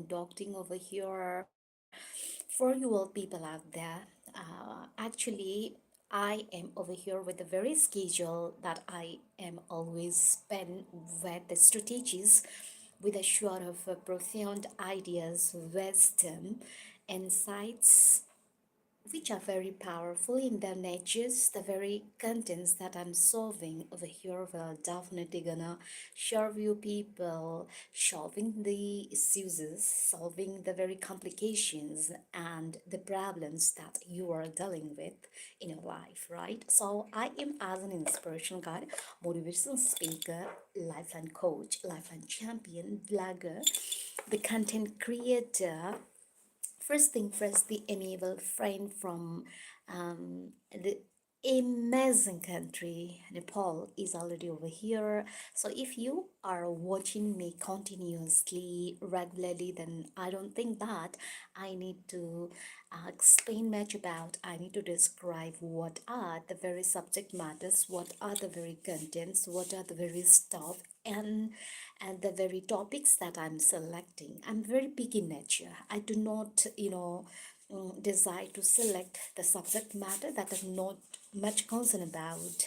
conducting over here for you all people out there. Actually, I am over here with the very schedule that I am always spent with the strategies with a sort of profound ideas, wisdom, insights which are very powerful in their natures. The very contents that I'm solving over here will definitely gonna show you people solving the issues, solving the very complications and the problems that you are dealing with in your life, right? So I am as an inspirational guide, motivational speaker, lifeline coach, lifeline champion, blogger, the content creator. First thing first, the amiable friend from the amazing country Nepal is already over here. So if you are watching me continuously, regularly, then I don't think that I need to explain much about. I need to describe what are the very subject matters, what are the very contents, what are the very stuff, and the very topics that I'm selecting. I'm very big in nature. I do not, desire to select the subject matter that is not much concerned about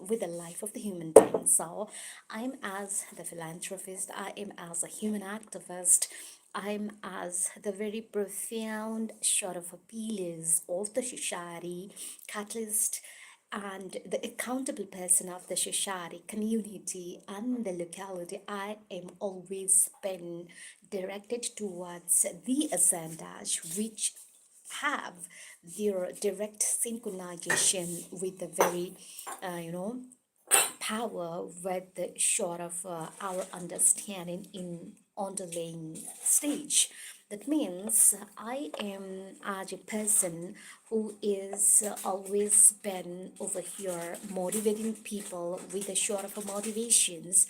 with the life of the human being. So I'm as the philanthropist, I am as a human activist, I'm as the very profound sort of appealers of the society, catalyst, and the accountable person of the society, community, and the locality. I am always been directed towards the agendas which have their direct synchronization with the very, you know, power with the sort of our understanding in underlying stage. That means I am as a person who is always been over here motivating people with a sort of motivations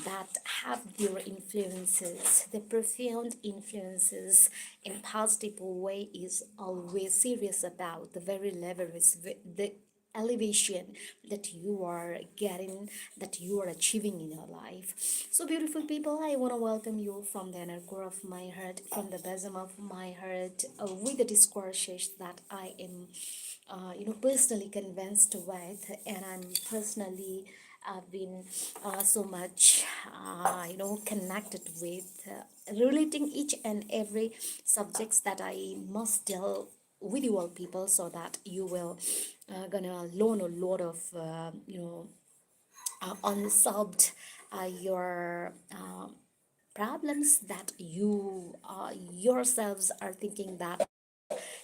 that have their influences, the profound influences in positive way is always serious about the very level is the elevation that you are getting, that you are achieving in your life. So beautiful people, I want to welcome you from the inner core of my heart, from the bosom of my heart, with the discourses that I am personally convinced with, and I'm personally I've been so much connected with, relating each and every subjects that I must deal with you all people, so that you will gonna learn a lot of unsolved your problems that you yourselves are thinking that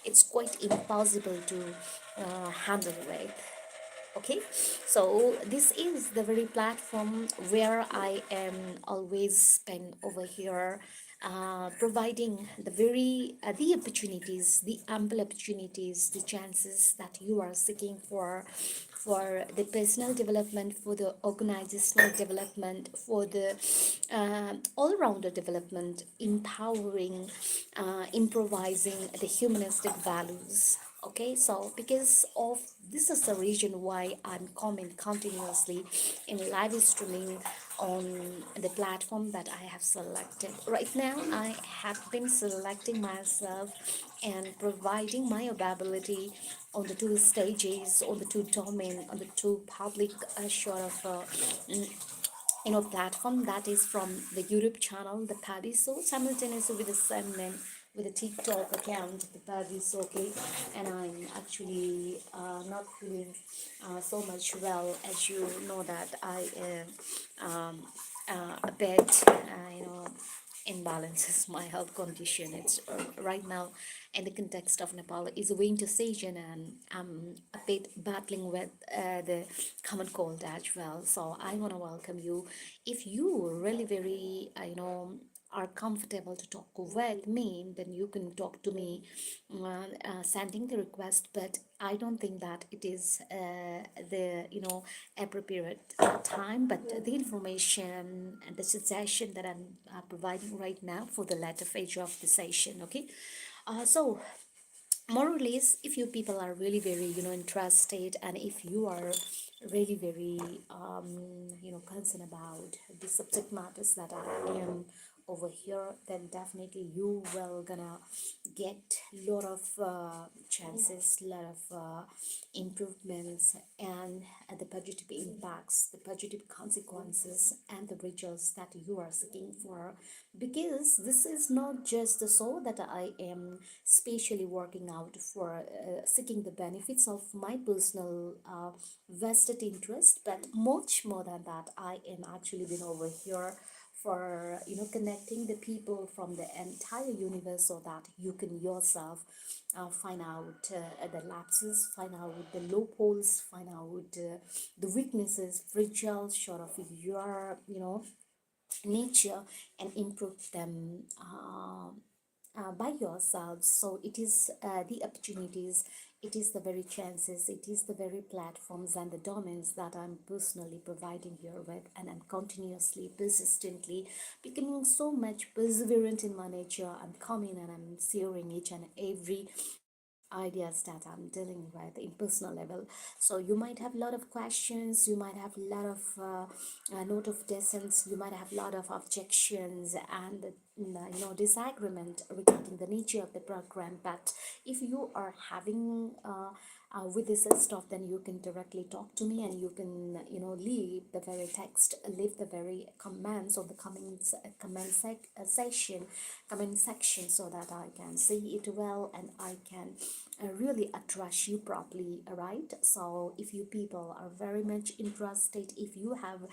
it's quite impossible to handle with. Okay, so this is the very platform where I am always been over here, providing the very the opportunities, the ample opportunities, the chances that you are seeking for the personal development, for the organizational development, for the all-rounder development, empowering, improvising the humanistic values. Okay, so because of this is the reason why I'm coming continuously in live streaming on the platform that I have selected. Right now I have been selecting myself and providing my availability on the two stages, on the two domain, on the two public sort of mm, platform, that is from the YouTube channel, the PABI Show, simultaneously with the same name, with a TikTok account, the PABI Show. Okay, and I'm actually not feeling so much well, as you know that I am a bit imbalances my health condition. It's right now in the context of Nepal is a winter season, and I'm a bit battling with the common cold as well. So I want to welcome you. If you really very are comfortable to talk with me, then you can talk to me, sending the request. But I don't think that it is the appropriate time. But the information and the suggestion that I'm providing right now for the latter phase of the session. Okay, so more or less, if you people are really very interested, and if you are really very concerned about the subject matters that I am over here, then definitely you will gonna get lot of chances, lot of improvements, and the positive impacts, the positive consequences, and the results that you are seeking for. Because this is not just the so that I am spatially working out for seeking the benefits of my personal vested interest, but much more than that, I am actually been over here for connecting the people from the entire universe so that you can yourself find out the lapses, find out the loopholes, find out the weaknesses, fragile short of your nature, and improve them by yourselves. So it is the opportunities, it is the very chances, it is the very platforms and the domains that I'm personally providing here with, and I'm continuously, persistently becoming so much perseverant in my nature. I'm coming and I'm sharing each and every ideas that I'm dealing with in personal level. So you might have a lot of questions, you might have a lot of note of dissents, you might have a lot of objections and disagreement regarding the nature of the program. But if you are having with this stuff, then you can directly talk to me, and you can leave the very text, leave the very comments on the comment section, so that I can see it well, and I can really address you properly. Right, so if you people are very much interested, if you have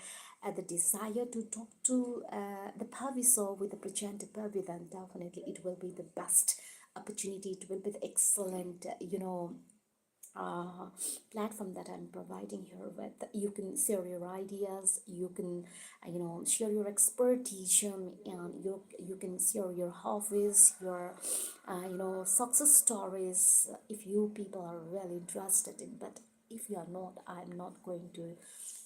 the desire to talk to the PABI show with the presenter PABI, then definitely it will be the best opportunity, it will be the excellent uh, platform that I'm providing here with. You can share your ideas, you can share your expertise, and you can share your hobbies, your success stories, if you people are really interested in. But if you are not, I'm not going to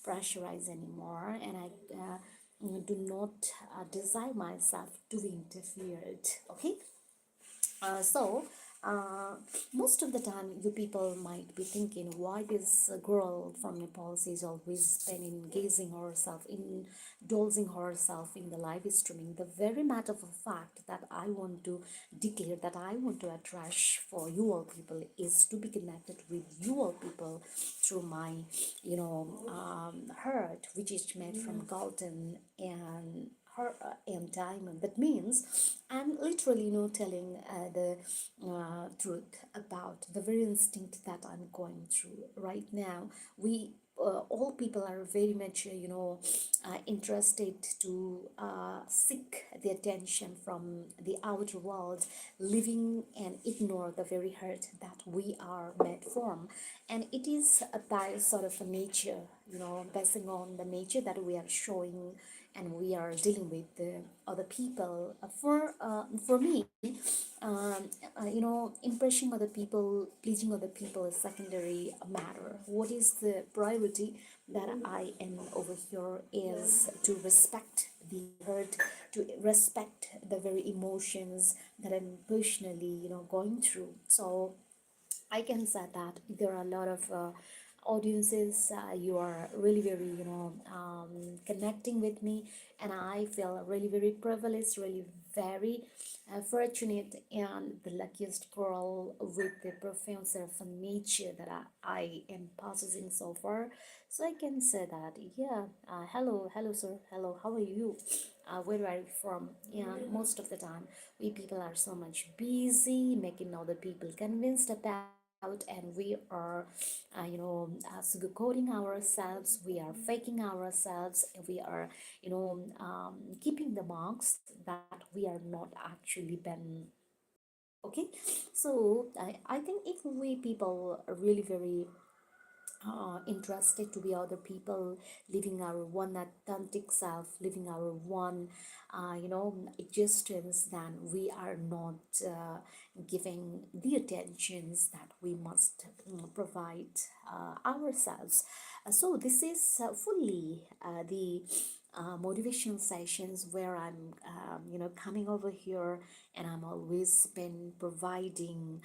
pressurize anymore, and I do not desire myself to be interfered. Okay, so, uh, most of the time, you people might be thinking, why this girl from Nepal is always spending gazing herself, indulging herself in the live streaming. The very matter of fact that I want to declare, that I want to address for you all people, is to be connected with you all people through my, heart, which is made from golden and diamond. That means I'm literally telling the truth about the very instinct that I'm going through right now. We all people are very much interested to seek the attention from the outer world, living and ignore the very heart that we are made from. And it is by sort of a nature, basing on the nature that we are showing and we are dealing with the other people. For me, impressing other people, pleasing other people is secondary matter. What is the priority that I am over here is to respect the hurt, to respect the very emotions that I'm personally going through. So I can say that there are a lot of audiences. You are really very, connecting with me, and I feel really very privileged, really very fortunate, and the luckiest girl with the profound self nature that I am possessing so far. So I can say that, yeah. Hello, sir. Hello, how are you? Where are you from? Yeah, most of the time, we people are so much busy making other people convinced about, and we are, sugarcoating ourselves, we are faking ourselves, we are, keeping the marks that we are not actually been. Okay, so I think if we people are really very interested to be other people, living our one authentic self, living our one existence, then we are not giving the attentions that we must provide ourselves. So this is fully the motivation sessions where I'm coming over here, and I'm always been providing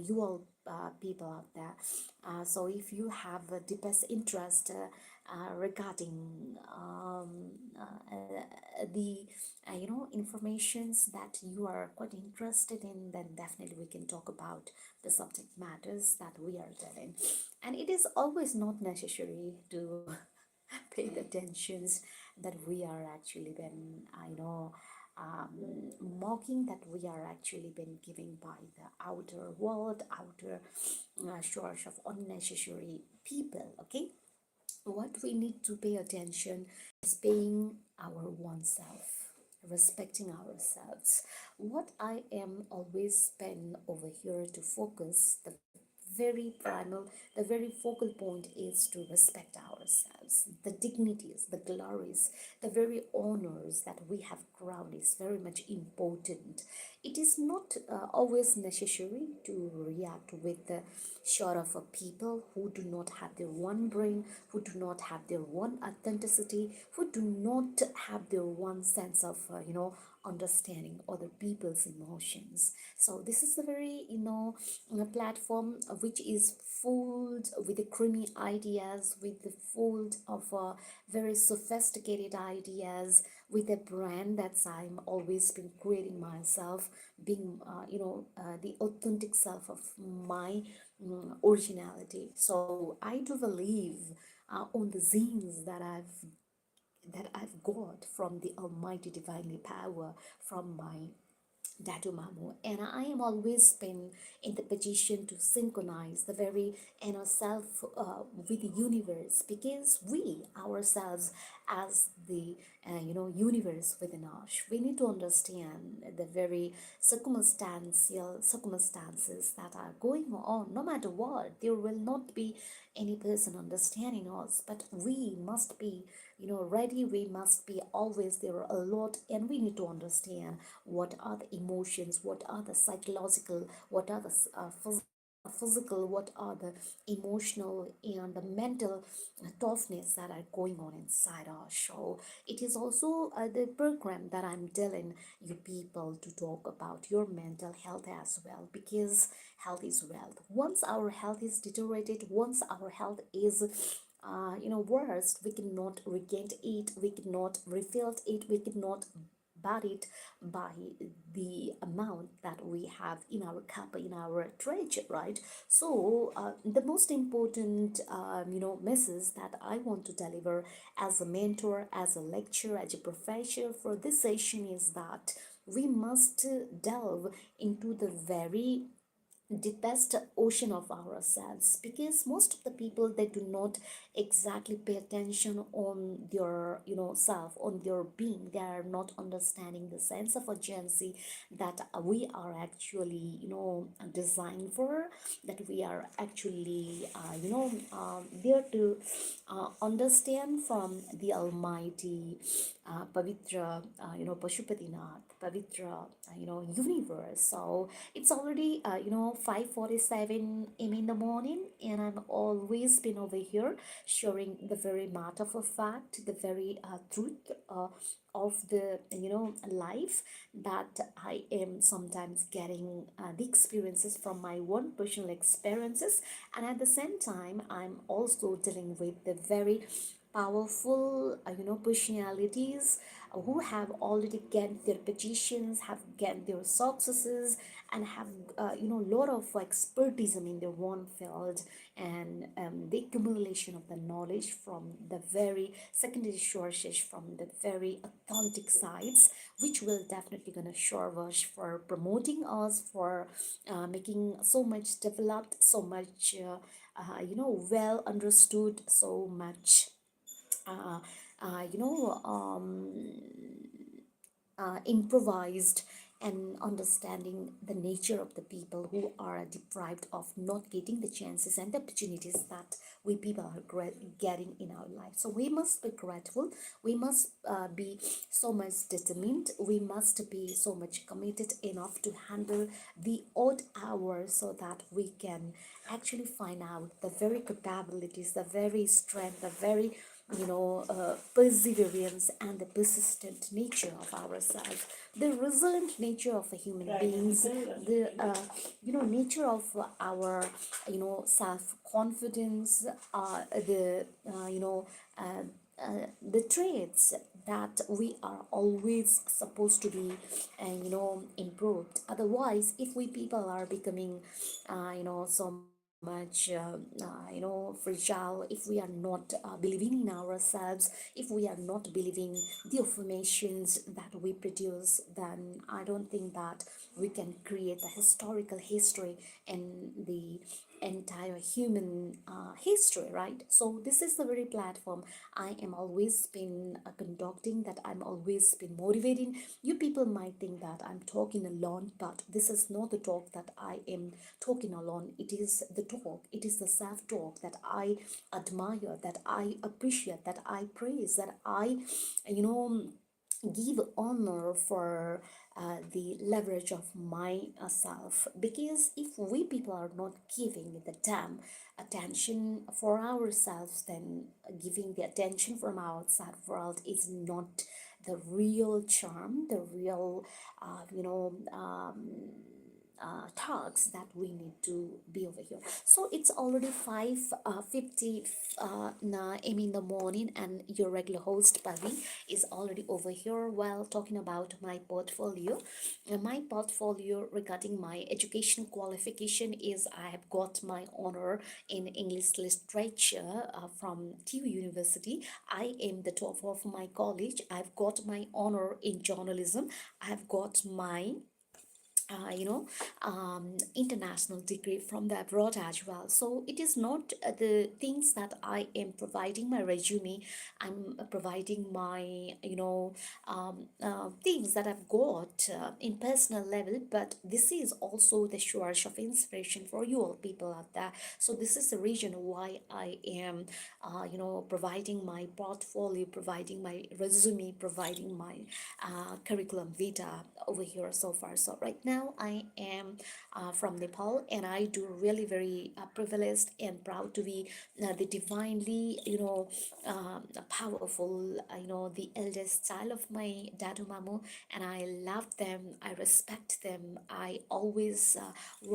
you all people out there. So if you have a deepest interest regarding the informations that you are quite interested in, then definitely we can talk about the subject matters that we are dealing. And it is always not necessary to pay the attentions that we are actually been mocking, that we are actually been giving by the outer world, outer source of unnecessary people. Okay, what we need to pay attention is paying our oneself, respecting ourselves. What I am always been over here to focus, the very primal, the very focal point is to respect ourselves. The dignities, the glories, the very honors that we have crowned is very much important. It is not always necessary to react with the sort of a people who do not have their one brain, who do not have their one authenticity, who do not have their one sense of understanding other people's emotions. So this is a very a platform which is full with the creamy ideas, with the full of very sophisticated ideas, with a brand that's I'm always been creating myself, being the authentic self of my originality. So I do believe on the zines that I've got from the Almighty Divinely Power, from my Datu Mamu, and I am always been in the position to synchronize the very inner self with the universe, because we ourselves as the universe within us, we need to understand the very circumstances that are going on. No matter what, there will not be any person understanding us, but we must be ready. We must be always there alert, and we need to understand what are the emotions, what are the psychological, what are the physical, what are the emotional and the mental toughness that are going on inside our show. It is also the program that I'm telling you people to talk about your mental health as well, because health is wealth. Once our health is deteriorated, once our health is worst, we cannot regain it, we cannot refill it, we cannot but it by the amount that we have in our cup, in our treasure, right? So the most important message that I want to deliver as a mentor, as a lecturer, as a professor for this session is that we must delve into the very deepest ocean of ourselves, because most of the people, they do not exactly pay attention on their self, on their being. They are not understanding the sense of urgency that we are actually designed for, that we are actually there to understand from the Almighty Pavitra Pashupatinath, Pavitra universe. So it's already 5:47 a.m. in the morning, and I'm always been over here sharing the very matter of fact, the very truth of the life, that I am sometimes getting the experiences from my own personal experiences, and at the same time I'm also dealing with the very powerful personalities who have already gained their positions, have gained their successes, and have lot of expertise in their one field, and the accumulation of the knowledge from the very secondary sources, from the very authentic sites, which will definitely gonna serve us for promoting us, for making so much developed, so much well understood, so much uh, uh, you know um, improvised, and understanding the nature of the people who are deprived of not getting the chances and the opportunities that we people are getting in our life. So we must be grateful, we must be so much determined, we must be so much committed enough to handle the odd hours, so that we can actually find out the very capabilities, the very strength, the very perseverance and the persistent nature of ourselves, the resilient nature of the human beings, the nature of our self confidence, the the traits that we are always supposed to be improved. Otherwise, if we people are becoming so much fragile, if we are not believing in ourselves, if we are not believing the affirmations that we produce, then I don't think that we can create the historical history in the entire human history, right? So this is the very platform I am always been conducting, that I'm always been motivating. You people might think that I'm talking alone, but this is not the talk that I am talking alone. It is the talk, it is the self talk that I admire, that I appreciate, that I praise, that I you know give honor for the leverage of myself. Because if we people are not giving the damn attention for ourselves, then giving the attention from outside world is not the real charm, the real tasks that we need to be over here. So it's already 5:50 in the morning, and your regular host Pavi is already over here while talking about my portfolio. My portfolio regarding my education qualification is I have got my honor in English literature from TU University. I am the top of my college. I've got my honor in journalism. I've got my international degree from the abroad as well. So it is not the things that I am providing my resume. I'm providing my things that I've got in personal level, but this is also the source of inspiration for you all people out there. So this is the reason why I am providing my portfolio, providing my resume, providing my curriculum vitae over here so far. So right now I am from Nepal, and I do really very privileged and proud to be the divinely powerful the eldest child of my dadu mamu, and I love them, I respect them, I always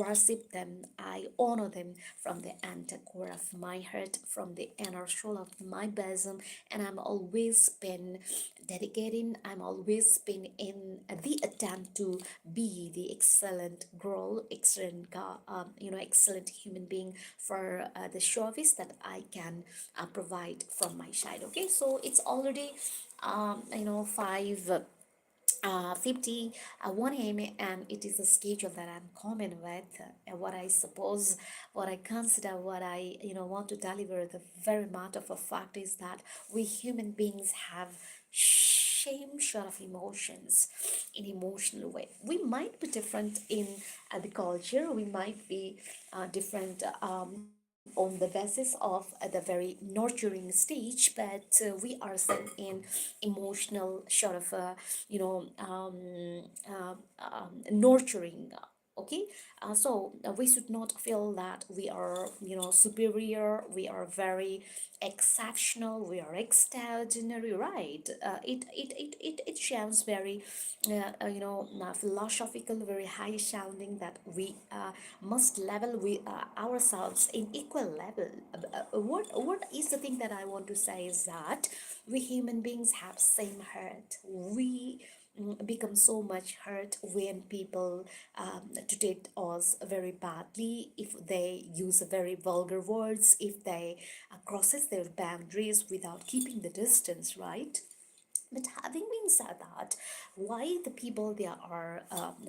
worship them, I honor them from the inner core of my heart, from the inner soul of my bosom, and I'm always been dedicating, I'm always been in the attempt to be the excellent girl, excellent excellent human being for the service that I can provide from my side. Okay, so it's already 5 50 1 a.m, and it is a schedule that I'm common with, and what I suppose, what I consider, what I want to deliver, the very matter of a fact is that we human beings have shame short of emotions, in emotional way. We might be different in the culture, we might be different on the basis of the very nurturing stage, but we are still in emotional sort of nurturing. Okay, so we should not feel that we are superior, we are very exceptional, we are extraordinary, right? It sounds very philosophical, very high sounding, that we must level we ourselves in equal level. What is the thing that I want to say is that we human beings have same heart. We become so much hurt when people treat us very badly, if they use very vulgar words, if they crosses their boundaries without keeping the distance, right? But having been said that, why the people they are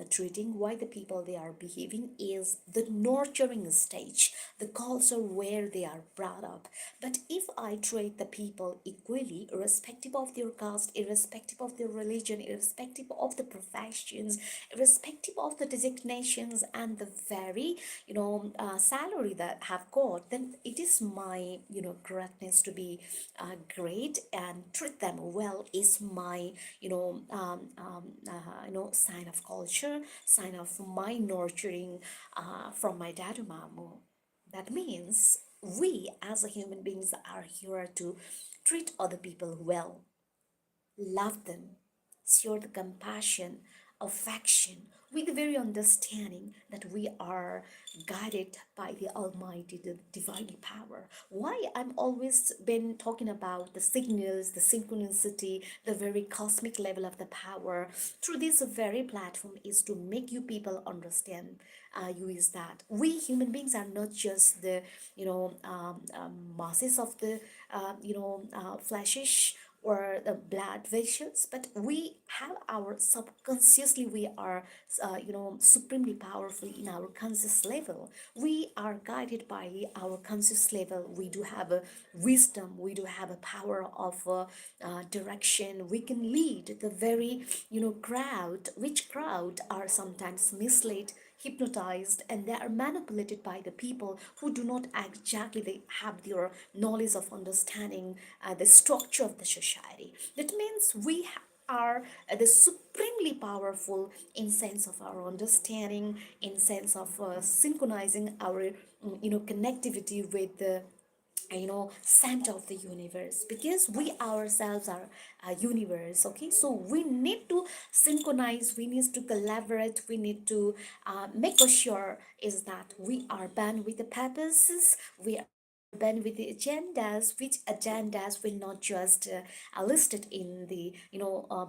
treating, why the people they are behaving is the nurturing stage, the culture where they are brought up. But if I treat the people equally, irrespective of their caste, irrespective of their religion, irrespective of the professions, irrespective of the designations and the very salary that have got, then it is my greatness to be great and treat them well is my sign of culture, sign of my nurturing from my dadu mamu. That means We as a human beings are here to treat other people well, love them, show the compassion, affection, with the very understanding that we are guided by the Almighty, the divine power. Why I'm always been talking about the signals, the synchronicity, the very cosmic level of the power through this very platform is to make you people understand you is that we human beings are not just the masses of the flashish or the blood vessels, but we have our subconsciously, we are supremely powerful in our conscious level. We are guided by our conscious level. We do have a wisdom, we do have a power of direction. We can lead the very crowd, which crowd are sometimes misled, hypnotized, and they are manipulated by the people who do not exactly they have their knowledge of understanding the structure of the society. That means we are the supremely powerful in sense of our understanding, in sense of synchronizing our connectivity with the center of the universe, because we ourselves are a universe. Okay, so we need to synchronize, we need to collaborate, we need to make sure is that we are banned with the purposes, we are banned with the agendas, which agendas will not just listed in the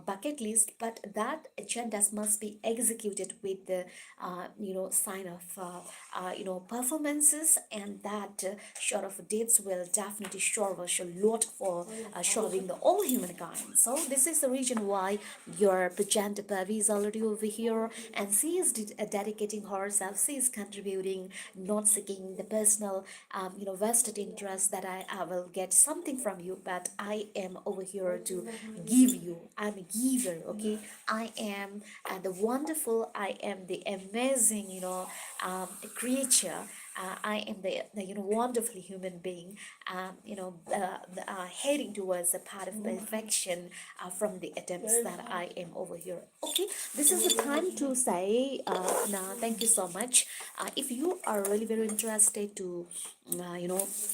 bucket list, but that agendas must be executed with the sign of performances, and that sort of deeds will definitely serve us a lot for serving the all humankind. So this is the reason why your Prajanta Pavi is already over here, and she is dedicating herself, she is contributing, not seeking the personal vested interest that I will get something from you, but I am over here to give you. I'm a giver. Okay, I am the wonderful, I am the amazing creature. I am the wonderful human being, heading towards a path of perfection from the attempts that I am over here. Okay, this is the time to say now. Thank you so much. If you are really very interested to,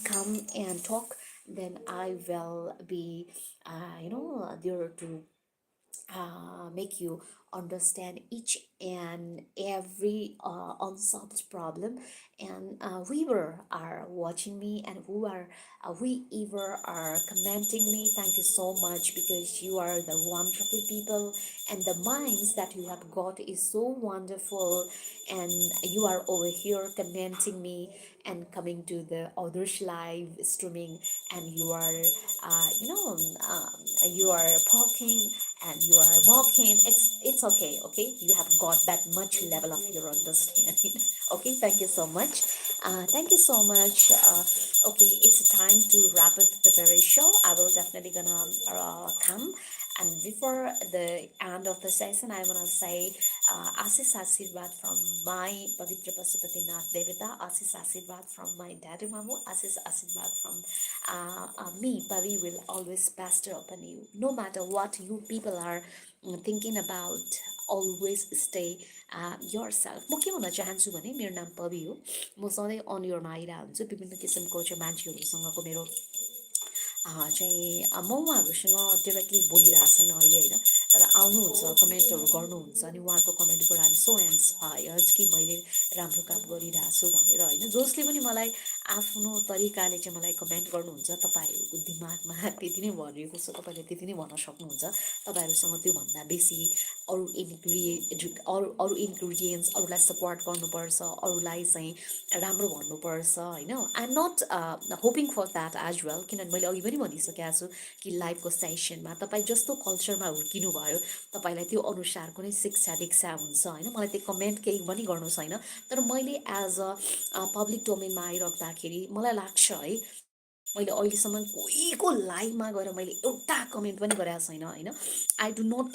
come and talk, then I will be, there to make you understand each and every unsolved problem, and whoever are watching me and who are whoever are commenting me, thank you so much, because you are the wonderful people, and the minds that you have got is so wonderful, and you are over here commenting me and coming to the others live streaming, and you are you are poking and you are mocking. It's okay. Okay, you have got that much level of your understanding. Okay, thank you so much. Thank you so much. Okay, it's time to wrap up the very show. I will definitely gonna come. And before the end of the session, I want to say Asis Asirvad from my Pavitra Pasupatinath Devita, Asis Asirvad from my daddy Mamu, Asis Asirvad from me. Pavi will always pastor upon you. No matter what you people are thinking about, always stay yourself. म के भन्न चाहन्छु भने मेरो नाम पवि हो, म सधैँ अनिरमा आइरहेको हुन्छु विभिन्न किसिमको चाहिँ मान्छेहरूसँगको मेरो चाहिँ म उहाँहरूसँग डिरेक्टली बोलिरहेको छैन अहिले होइन, तर आउनुहुन्छ कमेन्टहरू गर्नुहुन्छ, अनि उहाँको कमेन्टबाट आम सो इन्स्पायर्ड कि मैले राम्रो काम गरिरहेको छु भनेर होइन। जसले पनि मलाई आफ्नो तरिकाले चाहिँ मलाई कमेन्ट गर्नुहुन्छ, तपाईँहरूको दिमागमा त्यति नै भरिएको छ, तपाईँले त्यति नै भन्न सक्नुहुन्छ। तपाईँहरूसँग त्योभन्दा बेसी अरू अरू इन्ग्रिडियन्ट्स, अरूलाई सपोर्ट गर्नुपर्छ, अरूलाई चाहिँ राम्रो भन्नुपर्छ होइन। I am not hoping for that as well, किनभने मैले अघि पनि भनिसकेको छु कि लाइफको सेसनमा तपाईँ जस्तो कल्चरमा हुर्किनु भयो, तपाईँलाई त्यो अनुसारको नै शिक्षा दीक्षा हुन्छ होइन। मलाई त्यो कमेन्ट केही पनि गर्नु छैन, तर मैले एज अ पब्लिक डोमेनमा आइराख्दाखेरि मलाई लाग्छ है, मैले अहिलेसम्म कोहीको लाइभमा गएर मैले एउटा कमेन्ट पनि गरेको छैन होइन। I do not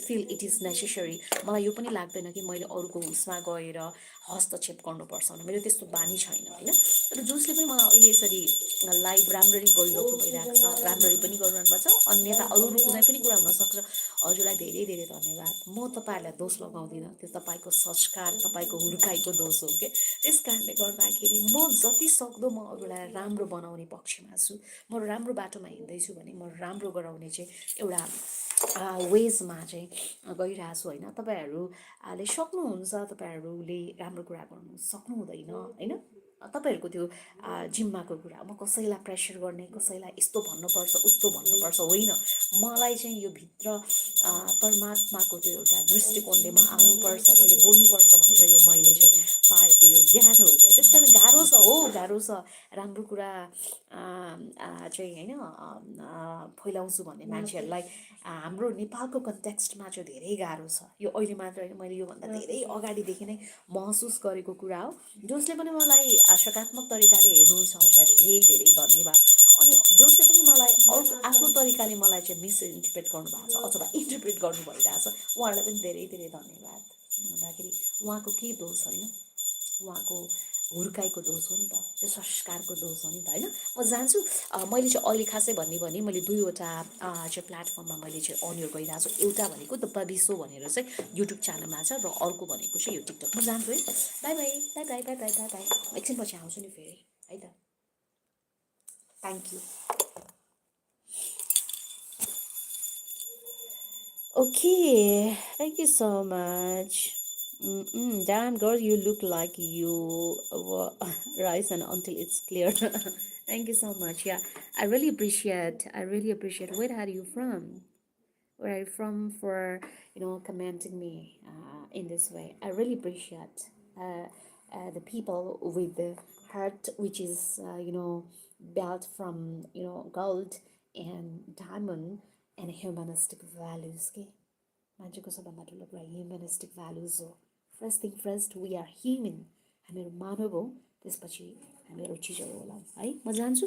fill it is necessary. मलाई यो पनि लाग्दैन कि मैले अरूको उसमा गएर हस्तक्षेप गर्नुपर्छ भने, मेरो त्यस्तो बानी छैन होइन। तर जसले पनि मलाई अहिले यसरी लाइभ राम्ररी गरिरहेको भइरहेको छ, राम्ररी पनि गरिरहनु भएको छ, अन्यथा अरू कुनै पनि कुरा हुनसक्छ, हजुरलाई धेरै धेरै धन्यवाद। म तपाईँहरूलाई दोष लगाउँदिनँ, त्यो तपाईँको संस्कार तपाईँको हुर्काइको दोष हो के। त्यस कारणले गर्दाखेरि म जति सक्दो म अरूलाई राम्रो बनाउने पक्षमा छु। म राम्रो बाटोमा हिँड्दैछु भने म राम्रो गराउने चाहिँ एउटा वेजमा चाहिँ गइरहेको छु होइन। तपाईँहरूले सक्नुहुन्छ, तपाईँहरूले राम्रो कुरा गर्नु सक्नु हुँदैन होइन। तपाईँहरूको त्यो जिम्माको कुरा, म कसैलाई प्रेसर गर्ने, कसैलाई यस्तो भन्नुपर्छ उस्तो भन्नुपर्छ होइन। मलाई चाहिँ यो भित्र परमात्माको त्यो एउटा दृष्टिकोणले म आउनुपर्छ, मैले बोल्नुपर्छ भनेर यो मैले चाहिँ पाएको यो ज्ञान हो क्या। त्यस कारण गाह्रो छ हो, गाह्रो छ राम्रो कुरा चाहिँ होइन फैलाउँछु भन्ने मान्छेहरूलाई हाम्रो नेपालको कन्टेक्स्टमा चाहिँ धेरै गाह्रो छ। यो अहिले मात्र होइन, मैले योभन्दा धेरै अगाडिदेखि नै महसुस गरेको कुरा हो। जसले पनि मलाई सकारात्मक तरिकाले हेर्नुहुन्छ उसलाई धेरै धेरै धन्यवाद। अनि जसले पनि मलाई अर्को आफ्नो तरिकाले मलाई चाहिँ मिसइन्टरप्रेट गर्नुभएको छ अथवा इन्टरप्रेट गर्नु भइरहेछ उहाँहरूलाई पनि धेरै धेरै धन्यवाद। किन भन्दाखेरि उहाँको केही दोष होइन, उहाँको हुर्काइको दोष हो नि त, त्यो संस्कारको दोष हो नि त होइन। म जान्छु, मैले चाहिँ अहिले खासै भन्ने भने मैले दुईवटा चाहिँ प्लेटफर्ममा मैले चाहिँ अनियर गरिरहेको छु। एउटा भनेको द पाबी सो भनेर चाहिँ युट्युब च्यानलमा छ, र अर्को भनेको चाहिँ यो टिकटक। म जान्छु है, bye bye bye bye bye bye bye bye. एकछिनपछि आउँछु नि फेरि है त। Thank you. Okay, thank you so much. Damn girl, you look like you rise and until it's clear. Thank you so much. Yeah, I really appreciate. I really appreciate. Where are you from? Where are you from for commenting me in this way? I really appreciate the people with the heart, which is built from gold and diamond and humanistic values. Okay, मान्छेको सबभन्दा ठुलो कुरा humanistic values हो। First thing first, we are human, हामीहरू मानव हौ, त्यसपछि हामीहरू चिजहरू होला है। म जान्छु।